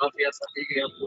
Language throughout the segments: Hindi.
काफी ऐसा ठीक है आपको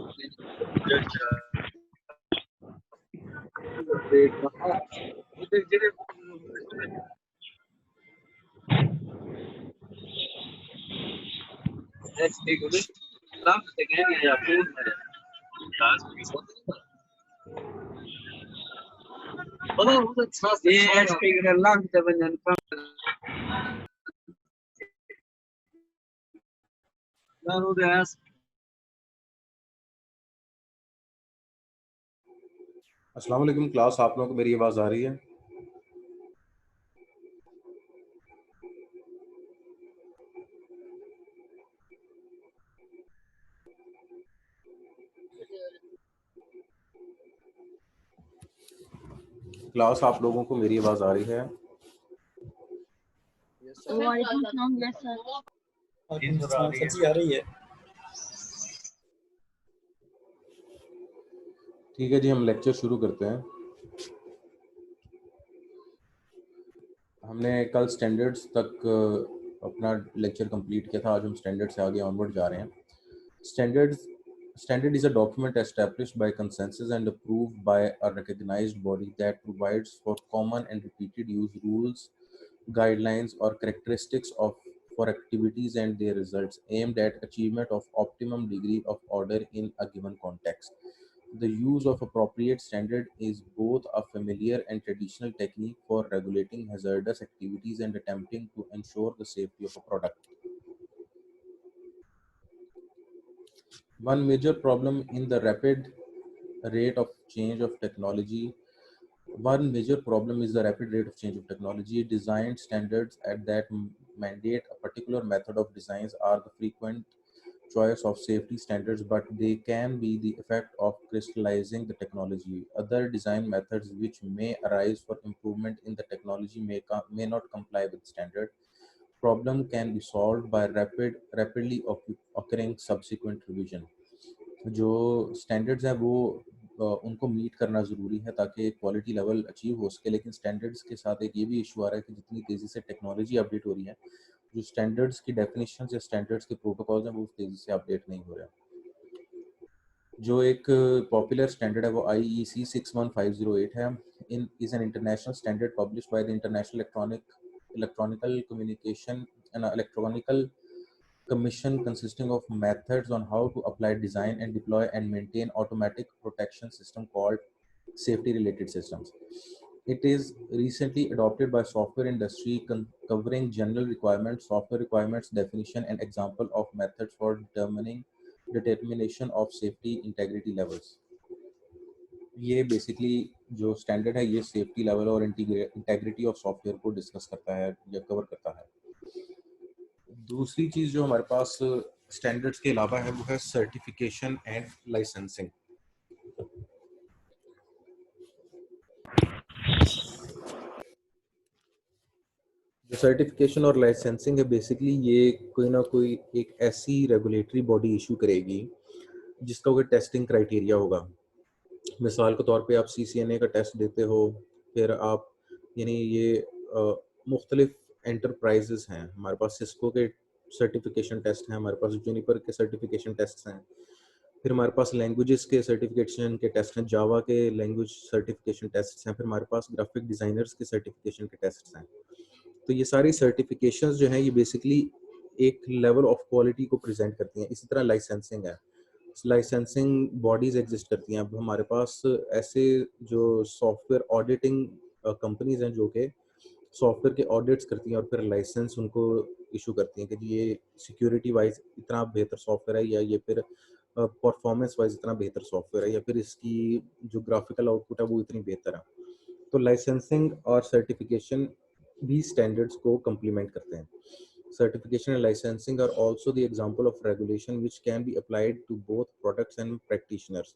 अस्सलाम वालेकुम क्लास, आप लोगों को मेरी आवाज़ आ रही है? क्लास, आप लोगों को मेरी आवाज़ आ रही है? आ रही है। ठीक है जी, हम लेक्चर शुरू करते हैं। हमने कल स्टैंडर्ड्स तक अपना लेक्चर कंप्लीट किया था। आज हम स्टैंडर्ड से आगे ऑनवर्ड जा रहे हैं। Standard is a document established by consensus and approved by a recognized body that provides for common and repeated use rules, guidelines, or characteristics of for activities and their results aimed at achievement of optimum degree of order in a given context. The use of appropriate standard is both a familiar and traditional technique for regulating hazardous activities and attempting to ensure the safety of a product. One major problem in the rapid rate of change of technology One major problem is the rapid rate of change of technology. Design standards at that mandate a particular method of designs are the frequent choice of safety standards, but they can be the effect of crystallizing the technology. Other design methods which may arise for improvement in the technology may not comply with standard. Problem can be solved by rapidly occurring subsequent revision. जो स्टैंडर्ड्स हैं वो उनको मीट करना ज़रूरी है ताकि क्वालिटी लेवल अचीव हो सके, लेकिन स्टैंडर्ड्स के साथ एक ये भी इशू आ रहा है कि जितनी तेज़ी से टेक्नोलॉजी अपडेट हो रही है, जो स्टैंडर्ड्स की डेफिनेशन या स्टैंडर्ड्स के प्रोटोकॉल्स हैं वो उस तेज़ी से अपडेट नहीं हो रहे हैं। जो एक पॉपुलर स्टैंडर्ड है वो IEC 61508 है। In is an international standard published by the international electronical communication and electronical commission consisting of methods on how to apply, design and deploy and maintain automatic protection system called safety related systems. It is recently adopted by software industry covering general requirements, software requirements, definition and example of methods for determination of safety integrity levels. ये बेसिकली जो स्टैंडर्ड है ये सेफ्टी लेवल और इंटीग्रिटी ऑफ सॉफ्टवेयर को डिस्कस करता है या कवर करता है। दूसरी चीज जो हमारे पास स्टैंडर्ड्स के अलावा है वो है सर्टिफिकेशन एंड लाइसेंसिंग। जो सर्टिफिकेशन और लाइसेंसिंग है बेसिकली ये कोई ना कोई एक ऐसी रेगुलेटरी बॉडी इशू करेगी जिसका कोई टेस्टिंग क्राइटेरिया होगा। मिसाल के तौर पे आप CCNA का टेस्ट देते हो, फिर आप यानी ये मुख्तलिफ एंटरप्राइजेस हैं, हमारे पास सिस्को के सर्टिफिकेशन टेस्ट हैं, हमारे पास जूनिपर के सर्टिफिकेशन टेस्ट हैं, फिर हमारे पास लैंग्वेजेस के सर्टिफिकेशन के टेस्ट हैं, जावा के लैंग्वेज सर्टिफिकेशन टेस्ट हैं, फिर हमारे पास ग्राफिक डिज़ाइनर्स के सर्टिफिकेशन के टेस्ट हैं। तो ये सारी सर्टिफिकेशंस जो हैं ये बेसिकली एक लेवल ऑफ क्वालिटी को प्रेजेंट करती हैं। इसी तरह लाइसेंसिंग है, लाइसेंसिंग बॉडीज एग्जिस्ट करती हैं। अब हमारे पास ऐसे जो सॉफ्टवेयर ऑडिटिंग कंपनीज हैं जो कि सॉफ्टवेयर के ऑडिट्स करती हैं और फिर लाइसेंस उनको इशू करती हैं कि जी ये सिक्योरिटी वाइज इतना बेहतर सॉफ्टवेयर है, या ये फिर परफॉर्मेंस वाइज इतना बेहतर सॉफ्टवेयर है, या फिर इसकी जो ग्राफिकल आउटपुट है वो इतनी बेहतर है। तो लाइसेंसिंग और सर्टिफिकेशन भी स्टैंडर्ड्स को कम्प्लीमेंट करते हैं। Certification and licensing are also the example of regulation which can be applied to both products and practitioners.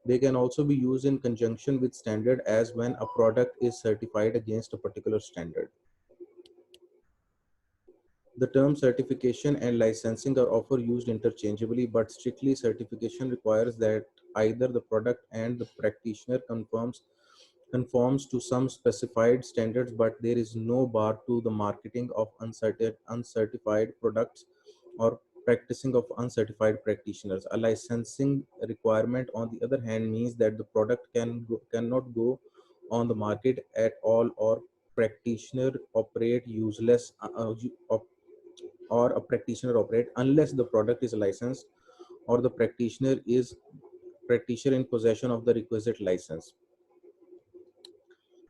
They can also be used in conjunction with standard as when a product is certified against a particular standard. The term certification and licensing are often used interchangeably, but strictly certification requires that either the product and the practitioner conforms to some specified standards, but there is no bar to the marketing of uncertified products or practicing of uncertified practitioners. A licensing requirement, on the other hand, means that the product cannot go on the market at all, or practitioner operate useless or a practitioner operate unless the product is licensed or the practitioner in possession of the requisite license.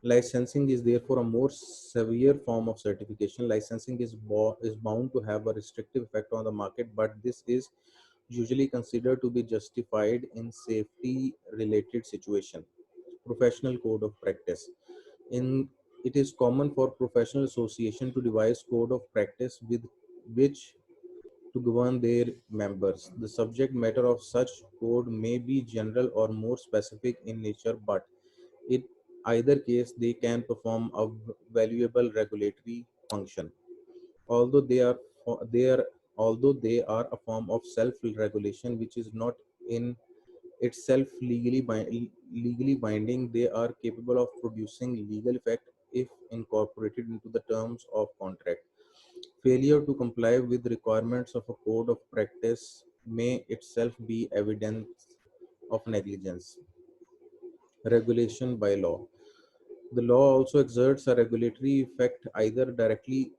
Licensing is therefore a more severe form of certification. Licensing is bound to have a restrictive effect on the market, but this is usually considered to be justified in safety related situation. Professional code of practice. It is common for professional association to devise code of practice with which to govern their members. The subject matter of such code may be general or more specific in nature, but in either case they can perform a valuable regulatory function. Although they are a form of self-regulation which is not in itself legally binding, they are capable of producing legal effect if incorporated into the terms of contract. Failure to comply with requirements of a code of practice may itself be evidence of negligence. Regulation by law. The law also exerts a regulatory effect either directly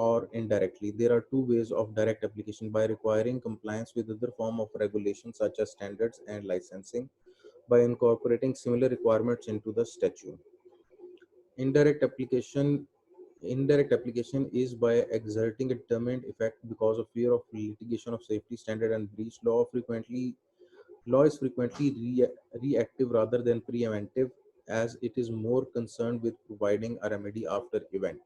or indirectly. There are two ways of direct application: by requiring compliance with other form of regulations such as standards and licensing, by incorporating similar requirements into the statute. Indirect application Indirect application is by exerting a determined effect because of fear of litigation of safety standard and breach. Law is frequently reactive rather than preemptive, as it is more concerned with providing a remedy after event.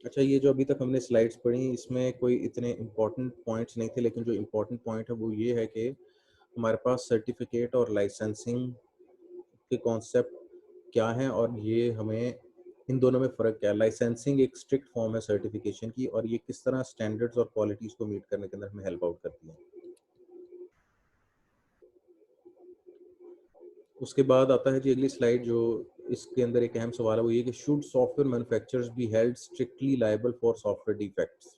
अच्छा, ये जो अभी तक हमने स्लाइड्स पढ़ी इसमें कोई इतने इम्पोर्टेंट पॉइंट्स नहीं थे, लेकिन जो इम्पोर्टेंट पॉइंट है वो ये है कि हमारे पास सर्टिफिकेट और लाइसेंसिंग के कॉन्सेप्ट क्या हैं और ये हमें इन दोनों में फ़र्क क्या है। लाइसेंसिंग एक स्ट्रिक्ट फॉर्म है सर्टिफिकेशन की और ये किस तरह स्टैंडर्ड्स और क्वालिटीज़ को मीट करने के अंदर हमें हेल्प आउट करती है। उसके बाद आता है जी अगली स्लाइड, जो इसके अंदर एक अहम सवाल है वो ये कि should software manufacturers be held strictly liable for software defects.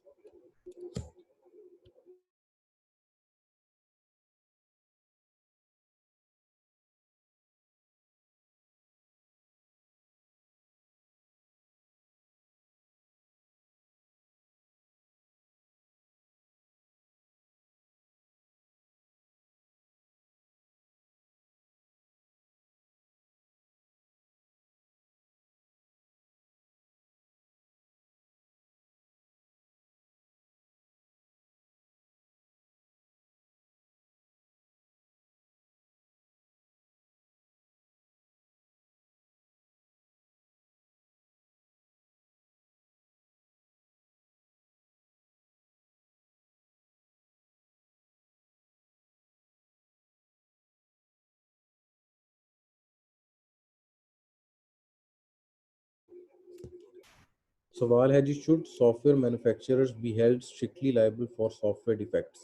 सवाल है जी, should software manufacturers be held strictly liable for software defects.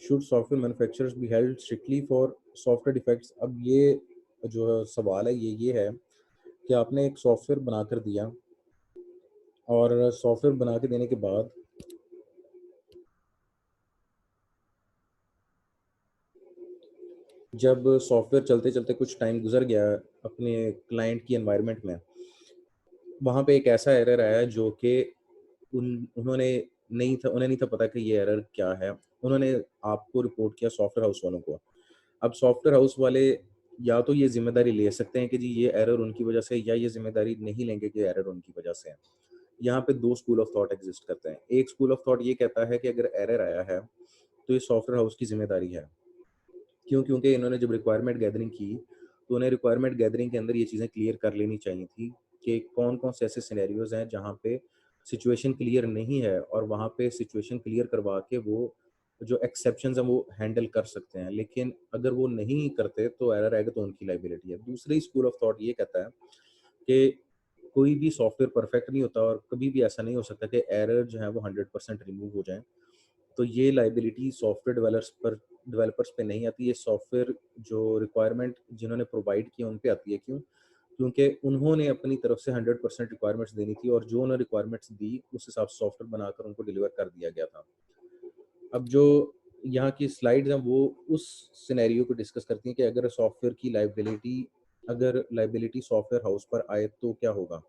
Should software manufacturers be held strictly for software defects. अब ये जो सवाल है ये है कि आपने एक सॉफ्टवेयर बनाकर दिया और सॉफ्टवेयर बना के देने के बाद जब सॉफ्टवेयर चलते चलते कुछ टाइम गुजर गया अपने क्लाइंट की एनवायरनमेंट में, वहाँ पे एक ऐसा एरर आया जो कि उन्हें नहीं था पता कि ये एरर क्या है। उन्होंने आपको रिपोर्ट किया सॉफ्टवेयर हाउस वालों को। अब सॉफ्टवेयर हाउस वाले या तो ये जिम्मेदारी ले सकते हैं कि जी ये एरर उनकी वजह से, या ये जिम्मेदारी नहीं लेंगे कि एरर उनकी वजह से है। यहाँ पे दो स्कूल ऑफ थॉट एग्जिस्ट करते हैं। एक स्कूल ऑफ थॉट ये कहता है कि अगर एरर आया है तो ये सॉफ्टवेयर हाउस की जिम्मेदारी है। क्यों? क्योंकि इन्होंने जब रिक्वायरमेंट गैदरिंग की तो उन्हें रिक्वायरमेंट गैदरिंग के अंदर ये चीज़ें क्लियर कर लेनी चाहिए थी कि कौन-कौन से ऐसे सिनेरियोज़ हैं जहाँ पे सिचुएशन क्लियर नहीं है और वहाँ पे सिचुएशन क्लियर करवा के वो जो एक्सेप्शंस हैं वो हैंडल कर सकते हैं। लेकिन अगर वो नहीं करते तो एरर आएगा तो उनकी लायबिलिटी है। दूसरी स्कूल ऑफ थॉट ये कहता है कि कोई भी सॉफ्टवेयर परफेक्ट नहीं होता और कभी भी ऐसा नहीं हो सकता कि एरर जो है वो 100% रिमूव हो जाए। तो ये लायबिलिटी सॉफ्टवेयर डेवलपर्स पे नहीं आती, ये सॉफ्टवेयर जो रिक्वायरमेंट जिन्होंने प्रोवाइड किया उन पे आती है। क्यों? क्योंकि उन्होंने अपनी तरफ से 100% रिक्वायरमेंट्स देनी थी और जो उन्होंने रिक्वायरमेंट्स दी उस हिसाब से सॉफ्टवेयर बनाकर उनको डिलीवर कर दिया गया था। अब जो यहाँ की स्लाइड्स हैं वो उस सिनेरियो को डिस्कस करती हैं कि अगर लायबिलिटी सॉफ्टवेयर हाउस पर आए तो क्या होगा।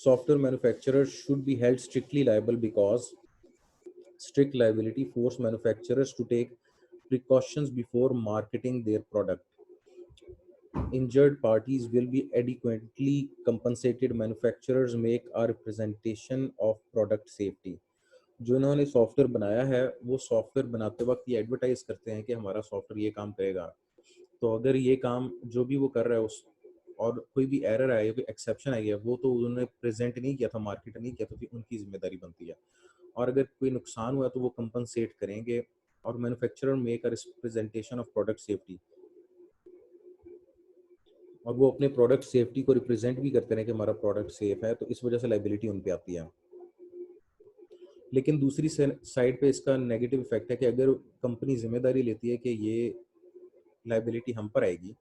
Software manufacturer should be held strictly liable because strict liability force manufacturers to take precautions before marketing their product. Injured parties will be adequately compensated. Manufacturers make a representation of product safety. जो इन्होंने सॉफ्टवेयर बनाया है वो सॉफ्टवेयर बनाते वक्त ये एडवर्टाइज करते हैं कि हमारा सॉफ्टवेयर ये काम करेगा। तो अगर ये काम जो भी वो कर रहा है उस और कोई भी एरर आई है, कोई एक्सेप्शन आई है, वो तो उन्होंने प्रेजेंट नहीं किया था, मार्केट नहीं किया, तो फिर उनकी जिम्मेदारी बनती है। और अगर कोई नुकसान हुआ तो वो कंपनसेट करेंगे। और manufacturer make a representation of product safety, और वो अपने प्रोडक्ट सेफ्टी को रिप्रेजेंट भी करते हैं कि हमारा प्रोडक्ट सेफ है, तो इस वजह से लाइबिलिटी उन पे आती है। लेकिन दूसरी साइड पे इसका नेगेटिव इफेक्ट है कि अगर कंपनी जिम्मेदारी लेती है कि ये लाइबिलिटी हम पर आएगी,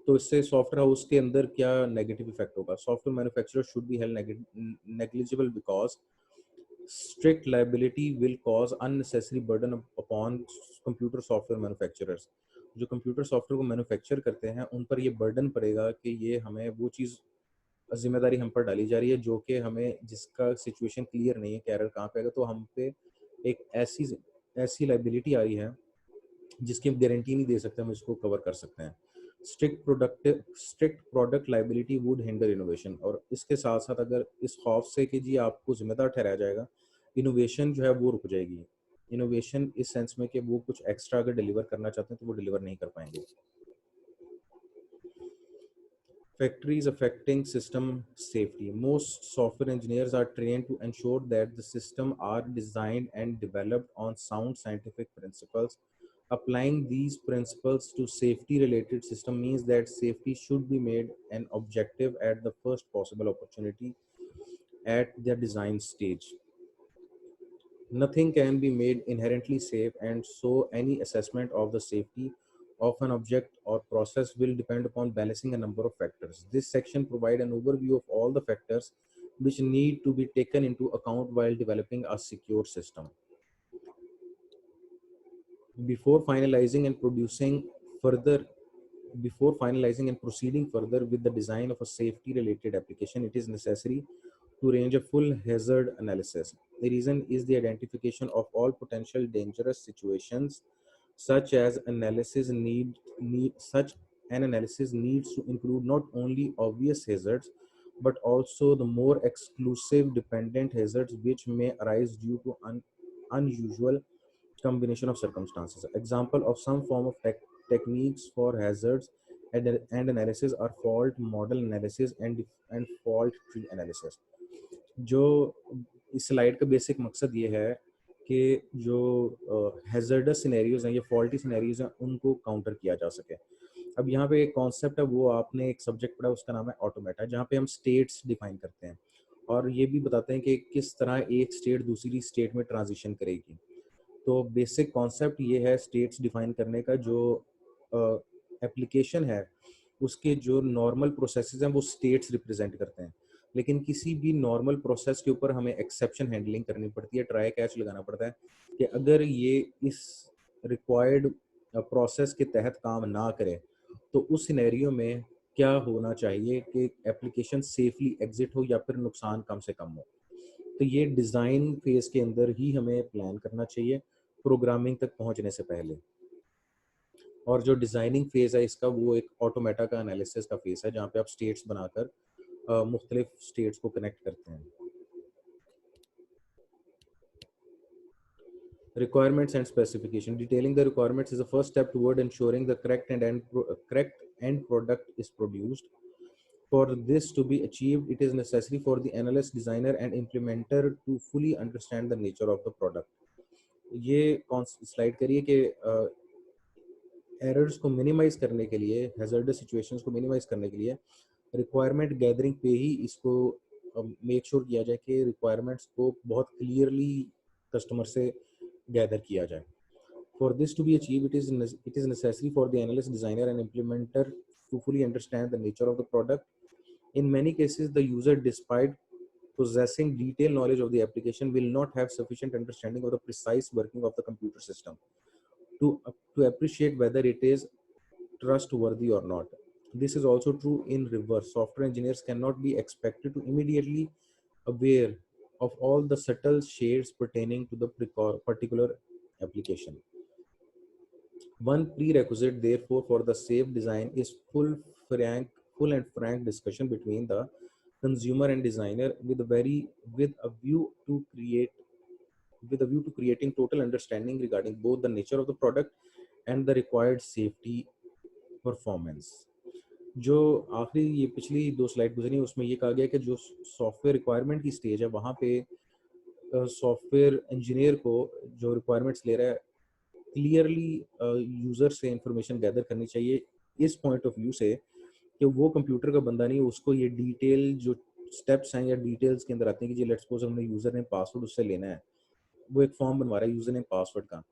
तो इससे सॉफ्टवेयर हाउस के अंदर क्या नेगेटिव इफेक्ट होगा। Software manufacturer should be held negligible because strict liability will cause unnecessary burden upon computer software manufacturers. जो कंप्यूटर सॉफ्टवेयर को मैन्युफैक्चर करते हैं उन पर ये बर्डन पड़ेगा कि ये हमें वो चीज़ जिम्मेदारी हम पर डाली जा रही है जो कि हमें, जिसका सिचुएशन क्लियर नहीं है कि एरर कहाँ पे आएगा, तो हम पे एक ऐसी लाइबिलिटी आ रही है जिसकी हम गारंटी नहीं दे सकते हम इसको कवर कर सकते हैं। Strict product liability would hinder innovation, और इसके साथ साथ अगर इस खौफ से कि जी आपको जिम्मेदार ठहराया जाएगा, इनोवेशन जो है वो रुक जाएगी। इनोवेशन इस सेंस में कि वो कुछ एक्स्ट्रा अगर डिलीवर करना चाहते हैं तो वो डिलीवर नहीं कर पाएंगे। Factories affecting system safety. Most software engineers are trained to ensure that the system are designed and developed on sound scientific principles. Applying these principles to safety related system means that safety should be made an objective at the first possible opportunity at the design stage. Nothing can be made inherently safe, and so any assessment of the safety of an object or process will depend upon balancing a number of factors. This section provides an overview of all the factors which need to be taken into account while developing a secure system. Before finalizing and producing further Before finalizing and proceeding further with the design of a safety related application, it is necessary to arrange a full hazard analysis. The reason is the identification of all potential dangerous situations. Such as analysis need such an analysis needs to include not only obvious hazards but also the more exclusive dependent hazards which may arise due to unusual combination of circumstances. Example of some form of techniques for hazards and analysis are fault model analysis and fault tree analysis. जो इस स्लाइड का बेसिक मकसद ये है कि जो हैजर्डस सिनेरियोज हैं, ये फॉल्टी सिनेरियोज हैं, उनको काउंटर किया जा सके। अब यहाँ पे एक कॉन्सेप्ट है, वो आपने एक सब्जेक्ट पढ़ा, उसका नाम है ऑटोमेटा, जहाँ पे हम स्टेट्स डिफाइन करते हैं और ये भी बताते हैं कि किस तरह एक स्टेट दूसरी स्टेट में ट्रांजिशन करेगी। तो बेसिक कॉन्सेप्ट ये है स्टेट्स डिफाइन करने का। जो एप्लीकेशन है उसके जो नॉर्मल प्रोसेसेस हैं वो स्टेट्स रिप्रेजेंट करते हैं, लेकिन किसी भी नॉर्मल प्रोसेस के ऊपर हमें एक्सेप्शन हैंडलिंग करनी पड़ती है, ट्राई कैच लगाना पड़ता है कि अगर ये इस रिक्वायर्ड प्रोसेस के तहत काम ना करे तो उस सिनेरियो में क्या होना चाहिए कि एप्लीकेशन सेफली एग्जिट हो या फिर नुकसान कम से कम हो। तो ये डिज़ाइन फेज के अंदर ही हमें प्लान करना चाहिए प्रोग्रामिंग तक पहुंचने से पहले। और जो डिज़ाइनिंग फेज़ है इसका, वो एक ऑटोमेटा का एनालिसिस का फेज़ है जहाँ पे आप स्टेट्स बनाकर मुख्तलिफ स्टेट्स को कनेक्ट करते हैं। Requirements and specification. Detailing the requirements is the first step toward ensuring the correct end product is produced. For this to be achieved, it is necessary for the analyst, designer, and implementer to fully understand the nature of the product. ये स्लाइड करिए कि एरर्स को मिनिमाइज करने के लिए, हैजर्डस सिचुएशंस को मिनिमाइज करने के लिए रिक्वायरमेंट गैदरिंग पे ही इसको मेक श्योर किया जाए कि रिक्वायरमेंट्स को बहुत क्लियरली कस्टमर से गैदर किया जाए। For this to be achieved, it is necessary for the analyst, designer, and implementer to fully understand the nature of the product. In many cases, the user, despite possessing detailed knowledge of the application, will not have sufficient understanding of the precise working of the computer system to appreciate whether it is trustworthy or not. This is also true in reverse. Software engineers cannot be expected to immediately aware of all the subtle shades pertaining to the particular application. One prerequisite, therefore, for the safe design is full and frank discussion between the consumer and designer with a view to creating total understanding regarding both the nature of the product and the required safety performance. जो आखिरी ये पिछली दो स्लाइड गुजरी उसमें ये कहा गया कि जो सॉफ्टवेयर रिक्वायरमेंट की स्टेज है वहाँ पे सॉफ्टवेयर इंजीनियर को जो रिक्वायरमेंट्स ले रहा है क्लियरली यूज़र से इंफॉर्मेशन गैदर करनी चाहिए इस पॉइंट ऑफ व्यू से कि वो कंप्यूटर का बंदा नहीं, उसको ये डिटेल जो स्टेप्स हैं या डिटेल्स के अंदर आते हैं कि जी लेट्स सपोज हमने यूज़र नेम पासवर्ड उससे लेना है, वो एक फॉर्म बनवा रहा है यूज़र नेम पासवर्ड का,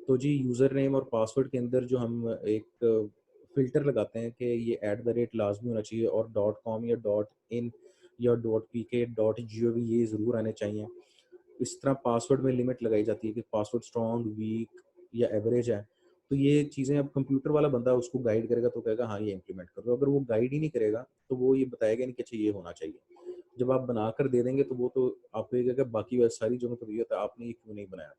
तो जी यूज़र नेम और पासवर्ड के अंदर जो हम एक फिल्टर लगाते हैं कि ये @ लाजमी होना चाहिए और .com या .in या .pk .gov ये ज़रूर आने चाहिए। इस तरह पासवर्ड में लिमिट लगाई जाती है कि पासवर्ड स्ट्रॉन्ग, वीक या एवरेज है, तो ये चीज़ें अब कंप्यूटर वाला बंदा उसको गाइड करेगा तो कहेगा हाँ ये इम्प्लीमेंट कर दो, अगर वो गाइड ही नहीं करेगा तो वो ये बताएगा नहीं कि अच्छा ये होना चाहिए। जब आप बनाकर दे देंगे तो वो तो आपको ये कहेगा बाकी वह सारी जगहों पर दिया था आपने ये क्यों नहीं बनाया।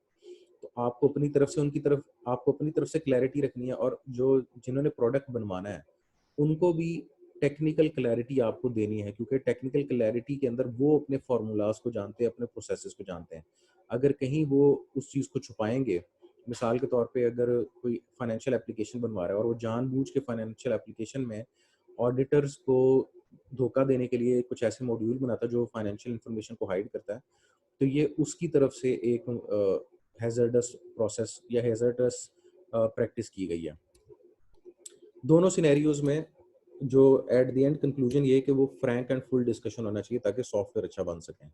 तो आपको अपनी तरफ से उनकी तरफ आपको अपनी तरफ से क्लैरिटी रखनी है, और जो जिन्होंने प्रोडक्ट बनवाना है उनको भी टेक्निकल क्लैरिटी आपको देनी है, क्योंकि टेक्निकल क्लैरिटी के अंदर वो अपने फार्मूलाज को जानते हैं, अपने प्रोसेसेस को जानते हैं। अगर कहीं वो उस चीज़ को छुपाएंगे, मिसाल के तौर पे अगर कोई फाइनेंशियल एप्लीकेशन बनवा रहा है और वो जानबूझ के फाइनेंशियल एप्लीकेशन में ऑडिटर्स को धोखा देने के लिए कुछ ऐसे मॉड्यूल बनाता है जो फाइनेंशियल इंफॉर्मेशन को हाइड करता है, तो ये उसकी तरफ से एक हैजर्डस प्रोसेस या हैजर्डस प्रैक्टिस की गई है। दोनों सिनेरियोज में जो एट द एंड कंक्लूजन ये है कि वो फ्रैंक एंड फुल डिस्कशन होना चाहिए ताकि सॉफ्टवेयर अच्छा बन सके।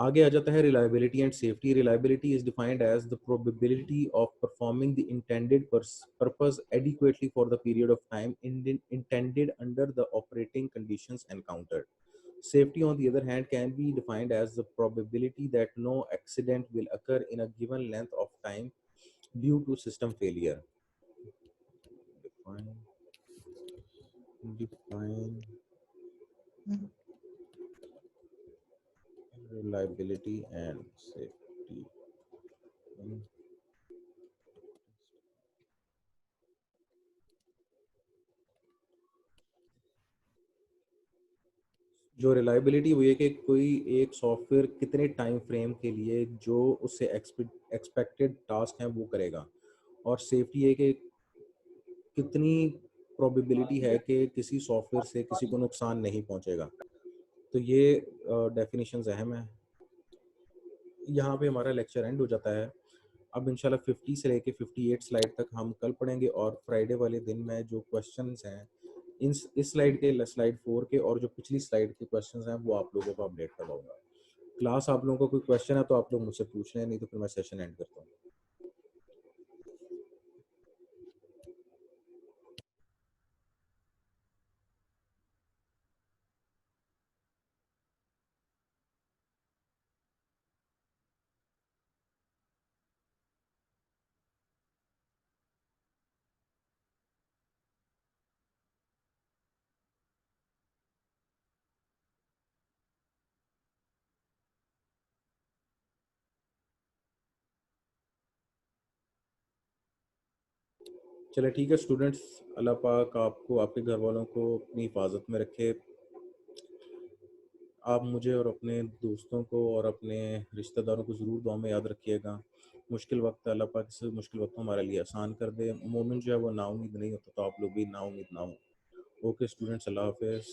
आगे आ जाता है reliability and safety. Reliability is defined as the probability of performing the intended purpose adequately for the period of time intended under the operating conditions encountered. Safety, on the other hand, can be defined as the probability that no accident will occur in a given length of time due to system failure. Define reliability and safety. जो रिलायबिलिटी हुई है कि कोई एक सॉफ्टवेयर कितने टाइम फ्रेम के लिए जो उससे एक्सपेक्टेड टास्क हैं वो करेगा, और सेफ्टी है कि कितनी प्रोबेबिलिटी है कि किसी सॉफ्टवेयर से किसी को नुकसान नहीं पहुंचेगा। तो ये डेफिनेशंस अहम है। यहाँ पे हमारा लेक्चर एंड हो जाता है। अब इंशाल्लाह 50 से लेके 58 स्लाइड तक हम कल पढ़ेंगे, और फ्राइडे वाले दिन में जो क्वेश्चंस हैं इस स्लाइड के, स्लाइड 4 के और जो पिछली स्लाइड के क्वेश्चंस हैं वो आप लोगों को अपडेट करवाऊंगा। क्लास आप लोगों को कोई क्वेश्चन है तो आप लोग मुझसे पूछ लें, नहीं तो फिर मैं सेशन एंड करता हूँ। चले ठीक है स्टूडेंट्स, अल्लाह पाक आपको, आपके घर वालों को अपनी हिफाजत में रखे। आप मुझे और अपने दोस्तों को और अपने रिश्तेदारों को ज़रूर दुआ में याद रखिएगा। मुश्किल वक्त अल्लाह पाक से मुश्किल वक्त हमारे लिए आसान कर दे। मोमिन जो है वो नाउम्मीद नहीं होता, तो आप लोग भी नाउम्मीद ना हो। ओके स्टूडेंट्स, अल्लाह हाफिज़।